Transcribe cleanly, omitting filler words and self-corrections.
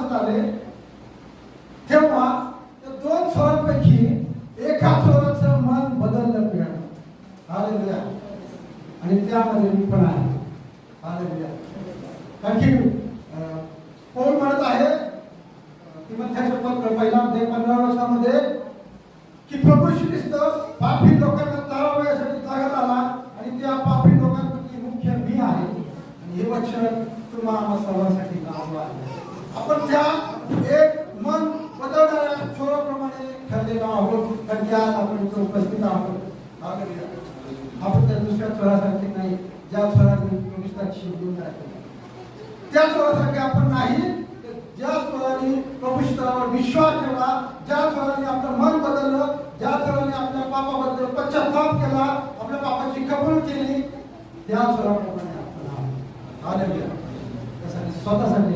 वाजत आले तेव्हा त्या दोन चोरांपैकी एका चोराचं मन बदललं मिळालं. हालेलुया. आणि त्यामध्ये मी पण आहे. हालेलुया. आणखी पौल म्हणत आहे तिमोथेच्या पत्र पहिला अध्याय 15 वर्षामध्ये की प्रभू ख्रिस्त पापी लोकांना तारवायसाठी जगात आला आणि त्या पापी लोकांपैकी मुख्य मी आहे आणि हे वचन तुम्हाला सर्वांसाठी लागू आहे. आपण त्या एक मन बदलणाऱ्या चोराप्रमाणे ठरलेलो आहोत कारण की आज आपण इथे उपस्थित आहोत. आपण त्या दुसऱ्या चोरासारखे नाही ज्या चोरांनी प्रभुष्टाची शिवून राहिली त्या चोरासारखे आपण नाही. ज्या चोरांनी प्रभुष्टावर विश्वास ठेवला, ज्या चोरांनी आपलं मन बदललं, ज्या चोरांनी आपल्या पापाबद्दल पश्चाताप केला, आपल्या पापाची कबूल केली, त्या चोराप्रमाणे आपण आहोत. हालेलुया. त्यासाठी स्वतःसाठी